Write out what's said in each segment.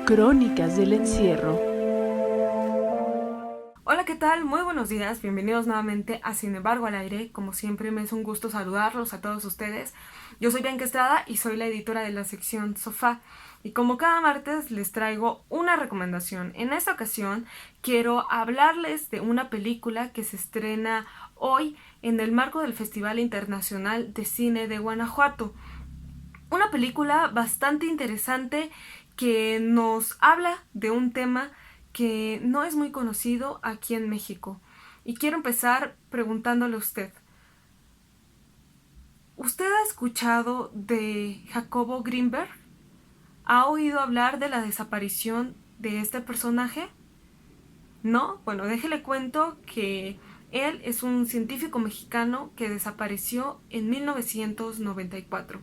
Crónicas del encierro. Hola, ¿qué tal? Muy buenos días, bienvenidos nuevamente a Sin embargo al aire. Como siempre me es un gusto saludarlos a todos ustedes. Yo soy Bianca Estrada y soy la editora de la sección Sofá. Y como cada martes les traigo una recomendación. En esta ocasión quiero hablarles de una película que se estrena hoy en el marco del Festival Internacional de Cine de Guanajuato. Una película bastante interesante que nos habla de un tema que no es muy conocido aquí en México. Y quiero empezar preguntándole a usted. ¿Usted ha escuchado de Jacobo Greenberg? ¿Ha oído hablar de la desaparición de este personaje? ¿No? Bueno, déjele cuento que él es un científico mexicano que desapareció en 1994.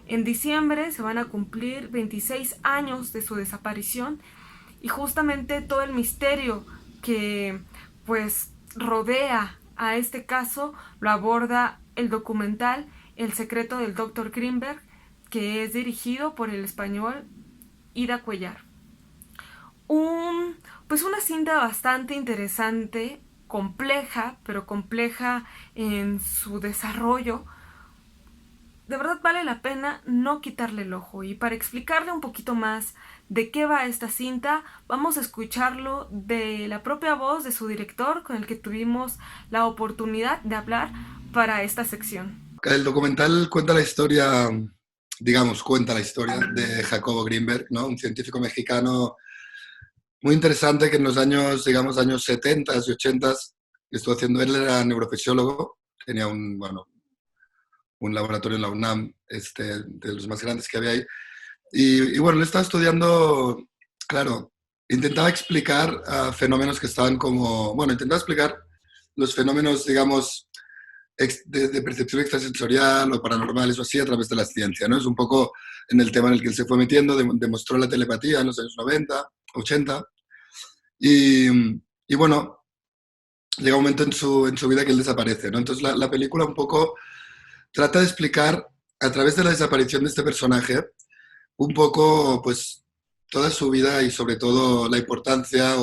En diciembre se van a cumplir 26 años de su desaparición y justamente todo el misterio que pues rodea a este caso lo aborda el documental El secreto del Dr. Greenberg, que es dirigido por el español Ida Cuellar. Pues una cinta bastante interesante, compleja, pero compleja en su desarrollo. De verdad vale la pena no quitarle el ojo. Y para explicarle un poquito más de qué va esta cinta, vamos a escucharlo de la propia voz de su director, con el que tuvimos la oportunidad de hablar para esta sección. El documental cuenta la historia, cuenta la historia de Jacobo Greenberg, ¿no? Un científico mexicano muy interesante que en los años 70 y 80 estuvo haciendo, él era neurofisiólogo, tenía un laboratorio en la UNAM, de los más grandes que había ahí. Y bueno, él estaba estudiando, claro, intentaba explicar fenómenos que estaban intentaba explicar los fenómenos, de percepción extrasensorial o paranormales o así a través de la ciencia, ¿no? Es un poco en el tema en el que él se fue metiendo, demostró la telepatía en los años 90, 80, y, y bueno, llega un momento en su vida que él desaparece, ¿no? Entonces la película un poco trata de explicar a través de la desaparición de este personaje un poco, pues, toda su vida y sobre todo la importancia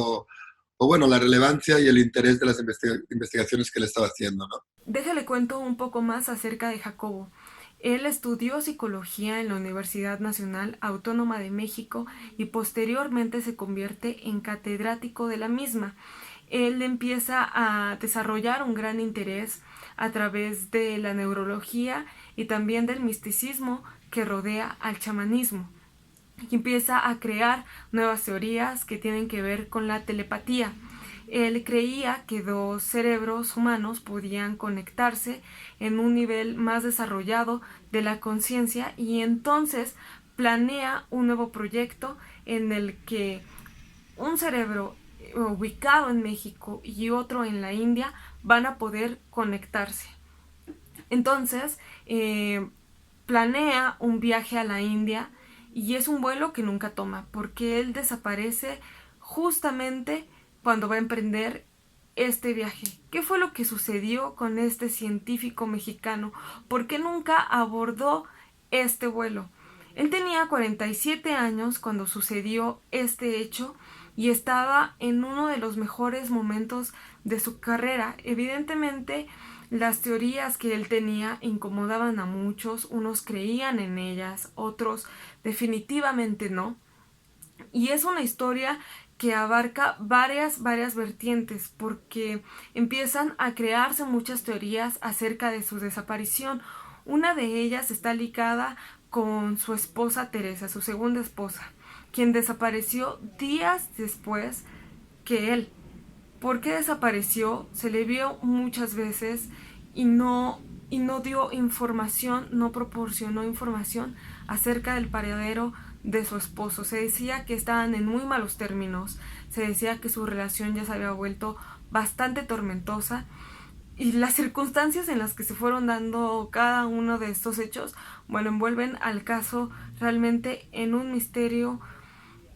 la relevancia y el interés de las investigaciones que él estaba haciendo, ¿no? Déjale cuento un poco más acerca de Jacobo. Él estudió psicología en la Universidad Nacional Autónoma de México y posteriormente se convierte en catedrático de la misma. Él empieza a desarrollar un gran interés a través de la neurología y también del misticismo que rodea al chamanismo. Y empieza a crear nuevas teorías que tienen que ver con la telepatía. Él creía que dos cerebros humanos podían conectarse en un nivel más desarrollado de la conciencia y entonces planea un nuevo proyecto en el que un cerebro ubicado en México y otro en la India van a poder conectarse. Entonces, planea un viaje a la India y es un vuelo que nunca toma porque él desaparece justamente cuando va a emprender este viaje. ¿Qué fue lo que sucedió con este científico mexicano? ¿Por qué nunca abordó este vuelo? Él tenía 47 años cuando sucedió este hecho y estaba en uno de los mejores momentos de su carrera. Evidentemente, las teorías que él tenía incomodaban a muchos, unos creían en ellas, otros definitivamente no. Y es una historia que abarca varias vertientes porque empiezan a crearse muchas teorías acerca de su desaparición. Una de ellas está ligada con su esposa Teresa, su segunda esposa, quien desapareció días después que él. ¿Por qué desapareció? Se le vio muchas veces y no dio información, no proporcionó información acerca del paradero de su esposo. Se decía que estaban en muy malos términos, se decía que su relación ya se había vuelto bastante tormentosa y las circunstancias en las que se fueron dando cada uno de estos hechos, bueno, envuelven al caso realmente en un misterio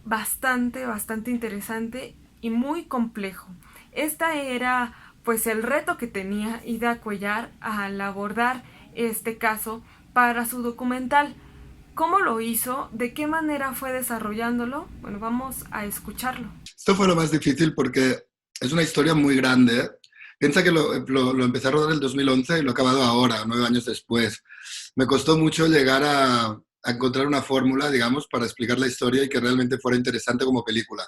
bastante interesante y muy complejo. Esta era pues el reto que tenía Ida Cuellar al abordar este caso para su documental. ¿Cómo lo hizo? ¿De qué manera fue desarrollándolo? Bueno, vamos a escucharlo. Esto fue lo más difícil porque es una historia muy grande, ¿eh? Piensa que lo empecé a rodar en el 2011 y lo he acabado ahora, 9 años después. Me costó mucho llegar a encontrar una fórmula, digamos, para explicar la historia y que realmente fuera interesante como película.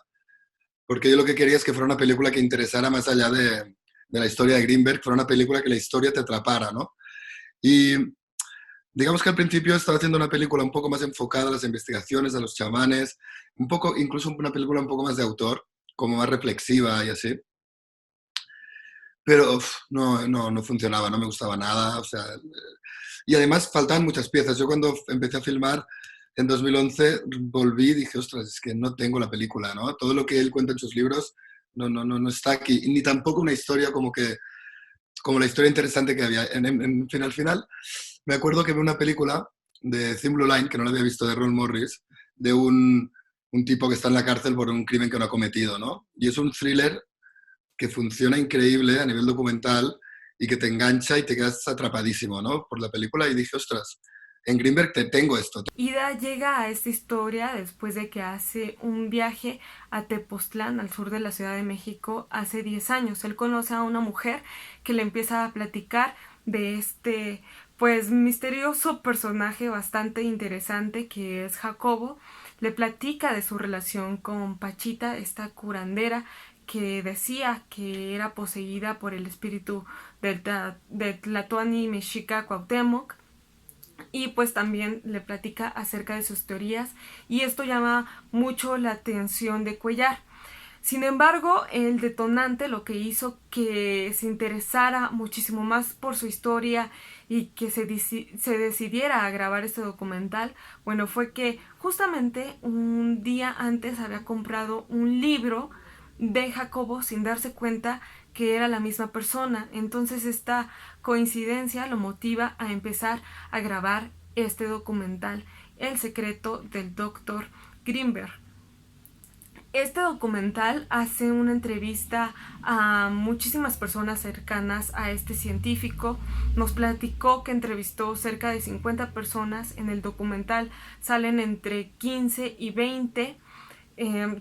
Porque yo lo que quería es que fuera una película que interesara más allá de la historia de Greenberg, fuera una película que la historia te atrapara, ¿no? Y digamos que al principio estaba haciendo una película un poco más enfocada a las investigaciones, a los chamanes, un poco, incluso una película un poco más de autor, como más reflexiva y así. Pero no funcionaba, no me gustaba nada. O sea, y además faltaban muchas piezas. Yo cuando empecé a filmar en 2011 volví y dije, ostras, es que no tengo la película, ¿no? Todo lo que él cuenta en sus libros no está aquí. Ni tampoco una historia como la historia interesante que había. Al final, me acuerdo que vi una película de Thin Blue Line, que no la había visto, de Ron Morris, de un tipo que está en la cárcel por un crimen que no ha cometido, ¿no? Y es un thriller que funciona increíble a nivel documental y que te engancha y te quedas atrapadísimo, ¿no? Por la película y dije, ostras, en Greenberg te tengo esto. Ida llega a esta historia después de que hace un viaje a Tepoztlán, al sur de la Ciudad de México, hace 10 años. Él conoce a una mujer que le empieza a platicar de este, pues, misterioso personaje bastante interesante que es Jacobo. Le platica de su relación con Pachita, esta curandera que decía que era poseída por el espíritu de Tlatoani Mexica Cuauhtémoc, y pues también le platica acerca de sus teorías, y esto llama mucho la atención de Cuellar. Sin embargo, el detonante, lo que hizo que se interesara muchísimo más por su historia y que se decidiera a grabar este documental, bueno, fue que justamente un día antes había comprado un libro de Jacobo sin darse cuenta que era la misma persona. Entonces esta coincidencia lo motiva a empezar a grabar este documental, El secreto del Dr. Greenberg. Este documental hace una entrevista a muchísimas personas cercanas a este científico. Nos platicó que entrevistó cerca de 50 personas. En el documental salen entre 15 y 20.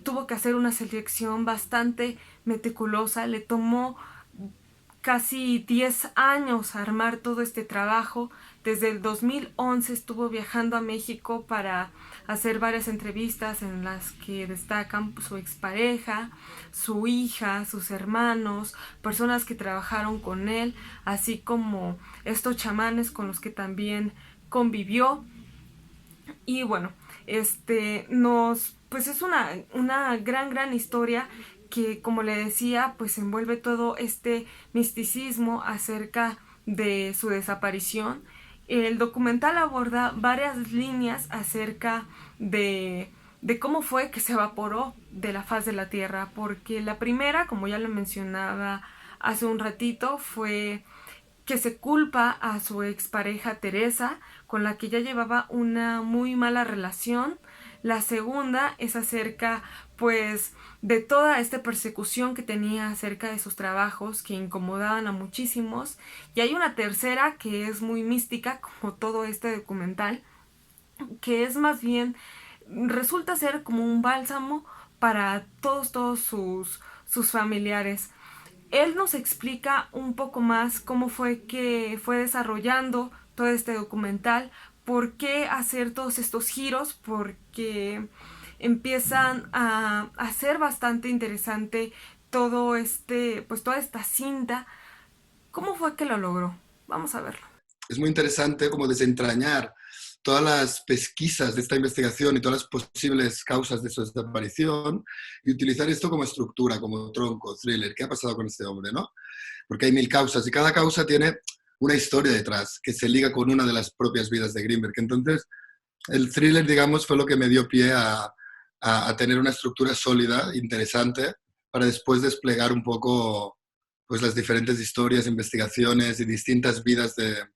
Tuvo que hacer una selección bastante meticulosa. Le tomó casi 10 años armar todo este trabajo. Desde el 2011 estuvo viajando a México para hacer varias entrevistas en las que destacan su expareja, su hija, sus hermanos, personas que trabajaron con él, así como estos chamanes con los que también convivió. Y bueno, pues es una gran historia que, como le decía, pues envuelve todo este misticismo acerca de su desaparición. El documental aborda varias líneas acerca de cómo fue que se evaporó de la faz de la Tierra, porque la primera, como ya lo mencionaba hace un ratito, fue que se culpa a su expareja Teresa, con la que ya llevaba una muy mala relación. La segunda es acerca, pues, de toda esta persecución que tenía acerca de sus trabajos, que incomodaban a muchísimos. Y hay una tercera que es muy mística, como todo este documental, que es más bien, resulta ser como un bálsamo para todos sus familiares. Él nos explica un poco más cómo fue que fue desarrollando todo este documental, por qué hacer todos estos giros, porque empiezan a ser bastante interesante todo pues toda esta cinta. ¿Cómo fue que lo logró? Vamos a verlo. Es muy interesante como desentrañar todas las pesquisas de esta investigación y todas las posibles causas de su desaparición y utilizar esto como estructura, como tronco, thriller. ¿Qué ha pasado con este hombre, no? Porque hay 1000 causas y cada causa tiene una historia detrás que se liga con una de las propias vidas de Greenberg. Entonces, el thriller, digamos, fue lo que me dio pie a tener una estructura sólida, interesante, para después desplegar un poco pues, las diferentes historias, investigaciones y distintas vidas de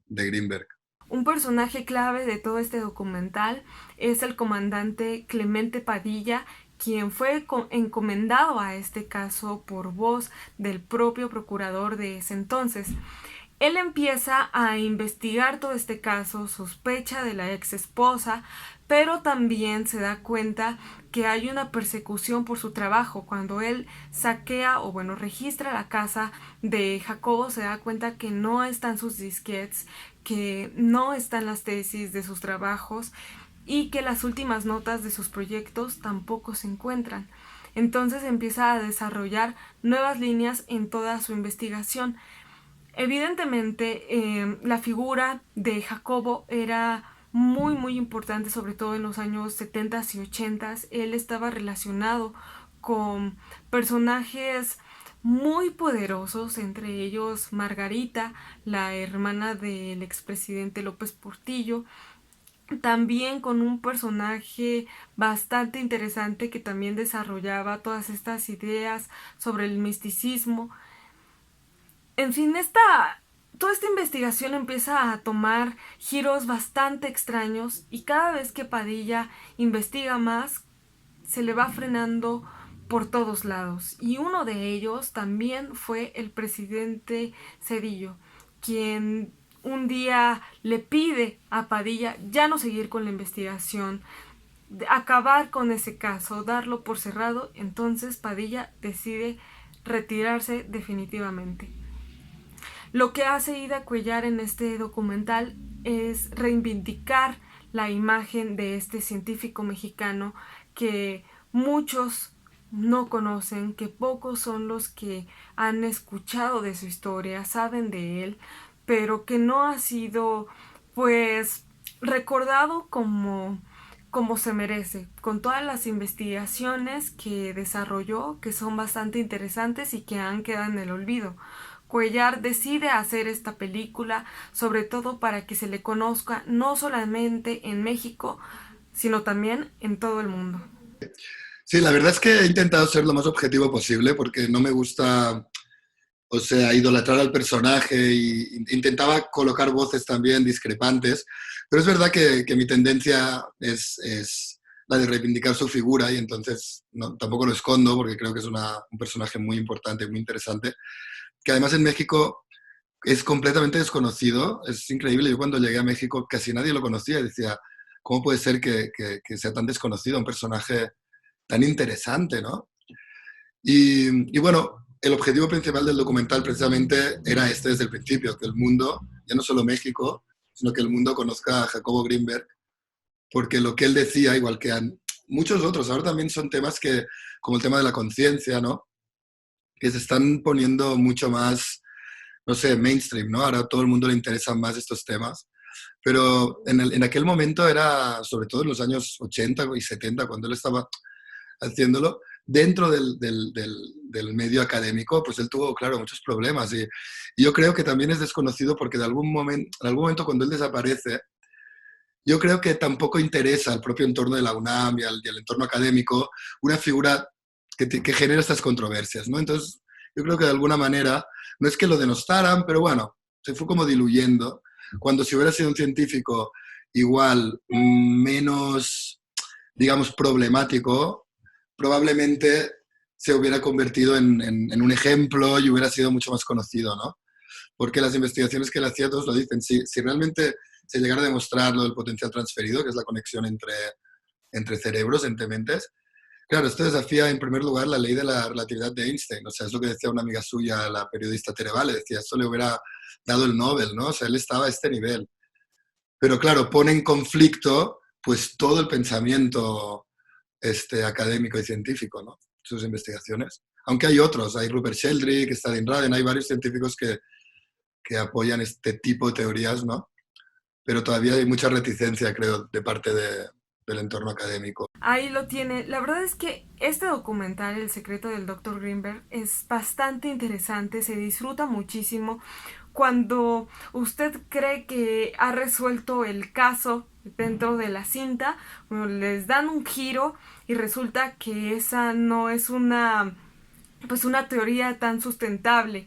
Greenberg. Un personaje clave de todo este documental es el comandante Clemente Padilla, quien fue encomendado a este caso por voz del propio procurador de ese entonces. Él empieza a investigar todo este caso, sospecha de la ex esposa, pero también se da cuenta que hay una persecución por su trabajo. Cuando él saquea o bueno, registra la casa de Jacobo, se da cuenta que no están sus disquetes, que no están las tesis de sus trabajos y que las últimas notas de sus proyectos tampoco se encuentran. Entonces empieza a desarrollar nuevas líneas en toda su investigación. Evidentemente, la figura de Jacobo era muy importante, sobre todo en los años 70 y 80. Él estaba relacionado con personajes muy poderosos, entre ellos Margarita, la hermana del expresidente López Portillo, también con un personaje bastante interesante que también desarrollaba todas estas ideas sobre el misticismo. En fin, toda esta investigación empieza a tomar giros bastante extraños y cada vez que Padilla investiga más, se le va frenando por todos lados. Y uno de ellos también fue el presidente Zedillo, quien un día le pide a Padilla ya no seguir con la investigación, acabar con ese caso, darlo por cerrado. Entonces Padilla decide retirarse definitivamente. Lo que hace Ida Cuellar en este documental es reivindicar la imagen de este científico mexicano que muchos no conocen, que pocos son los que han escuchado de su historia, saben de él, pero que no ha sido pues recordado como se merece, con todas las investigaciones que desarrolló, que son bastante interesantes y que han quedado en el olvido. Cuellar decide hacer esta película, sobre todo para que se le conozca no solamente en México, sino también en todo el mundo. Sí, la verdad es que he intentado ser lo más objetivo posible porque no me gusta, o sea, idolatrar al personaje e intentaba colocar voces también discrepantes, pero es verdad que mi tendencia es la de reivindicar su figura y entonces no, tampoco lo escondo porque creo que es un personaje muy importante, muy interesante, que además en México es completamente desconocido, es increíble. Yo cuando llegué a México casi nadie lo conocía y decía, ¿cómo puede ser que sea tan desconocido, un personaje tan interesante, ¿no? Y bueno, el objetivo principal del documental precisamente era este desde el principio, que el mundo, ya no solo México, sino que el mundo conozca a Jacobo Greenberg, porque lo que él decía, igual que muchos otros, ahora también son temas que, como el tema de la conciencia, ¿no? Que se están poniendo mucho más, no sé, mainstream, ¿no? Ahora a todo el mundo le interesan más estos temas. Pero en aquel momento era, sobre todo en los años 80 y 70, cuando él estaba haciéndolo, dentro del medio académico, pues él tuvo, claro, muchos problemas. Y yo creo que también es desconocido porque en algún momento cuando él desaparece, yo creo que tampoco interesa al propio entorno de la UNAM y al entorno académico una figura que genera estas controversias, ¿no? Entonces, yo creo que de alguna manera, no es que lo denostaran, pero bueno, se fue como diluyendo, cuando si hubiera sido un científico igual, menos, digamos, problemático, probablemente se hubiera convertido en un ejemplo y hubiera sido mucho más conocido, ¿no? Porque las investigaciones que él hacía, todos lo dicen, si realmente se llegara a demostrar lo del potencial transferido, que es la conexión entre cerebros, entre mentes, claro, esto desafía en primer lugar la ley de la relatividad de Einstein. O sea, es lo que decía una amiga suya, la periodista Tere Vale, decía, esto le hubiera dado el Nobel, ¿no? O sea, él estaba a este nivel. Pero claro, pone en conflicto pues todo el pensamiento académico y científico, ¿no? Sus investigaciones. Aunque hay otros, hay Rupert Sheldrake, Stalin Raden, hay varios científicos que apoyan este tipo de teorías, ¿no? Pero todavía hay mucha reticencia, creo, de parte del entorno académico. Ahí lo tiene. La verdad es que este documental, El secreto del Dr. Greenberg, es bastante interesante, se disfruta muchísimo. Cuando usted cree que ha resuelto el caso dentro de la cinta, bueno, les dan un giro y resulta que esa no es una teoría tan sustentable.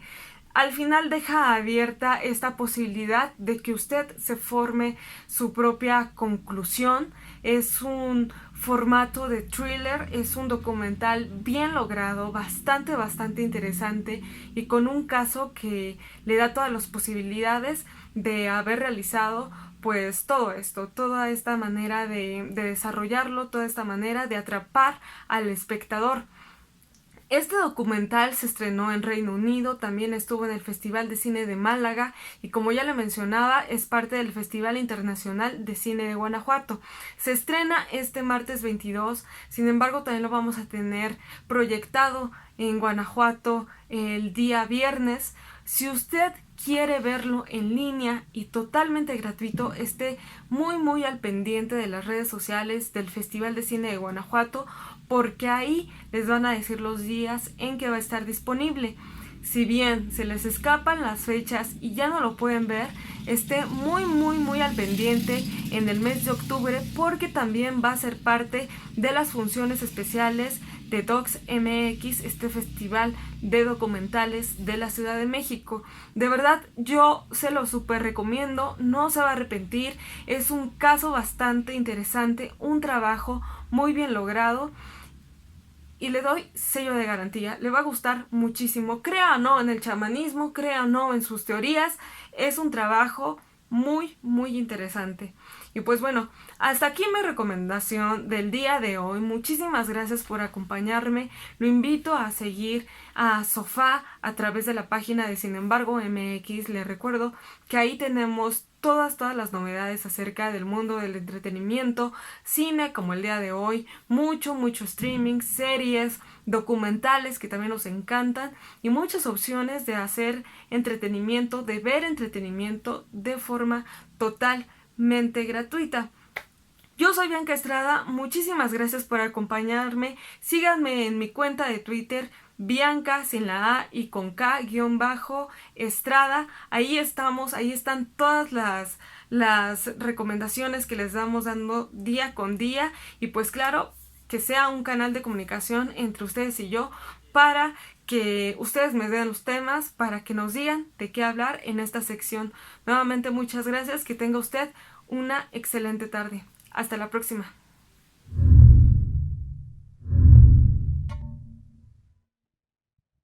Al final deja abierta esta posibilidad de que usted se forme su propia conclusión. Es un formato de thriller, es un documental bien logrado, bastante interesante y con un caso que le da todas las posibilidades de haber realizado pues todo esto, toda esta manera de desarrollarlo, toda esta manera de atrapar al espectador. Este documental se estrenó en Reino Unido, también estuvo en el Festival de Cine de Málaga y como ya le mencionaba es parte del Festival Internacional de Cine de Guanajuato. Se estrena este martes 22, sin embargo también lo vamos a tener proyectado en Guanajuato el día viernes. Si usted quiere verlo en línea y totalmente gratuito, esté muy al pendiente de las redes sociales del Festival de Cine de Guanajuato, porque ahí les van a decir los días en que va a estar disponible. Si bien se les escapan las fechas y ya no lo pueden ver, esté muy al pendiente en el mes de octubre, porque también va a ser parte de las funciones especiales de Docs MX, este festival de documentales de la Ciudad de México. De verdad, yo se lo súper recomiendo, no se va a arrepentir, es un caso bastante interesante, un trabajo muy bien logrado y le doy sello de garantía, le va a gustar muchísimo. Crea o no en el chamanismo, crea o no en sus teorías, es un trabajo muy interesante. Y pues bueno, hasta aquí mi recomendación del día de hoy. Muchísimas gracias por acompañarme. Lo invito a seguir a Sofá a través de la página de Sin embargo MX. Les recuerdo que ahí tenemos todas las novedades acerca del mundo del entretenimiento, cine como el día de hoy, mucho streaming, series, documentales que también nos encantan y muchas opciones de hacer entretenimiento, de ver entretenimiento de forma totalmente gratuita. Yo soy Bianca Estrada, muchísimas gracias por acompañarme. Síganme en mi cuenta de Twitter, Bianca sin la A y con K Estrada. Ahí estamos, ahí están todas las recomendaciones que les vamos dando día con día. Y pues claro, que sea un canal de comunicación entre ustedes y yo para que ustedes me den los temas, para que nos digan de qué hablar en esta sección. Nuevamente muchas gracias, que tenga usted una excelente tarde. Hasta la próxima.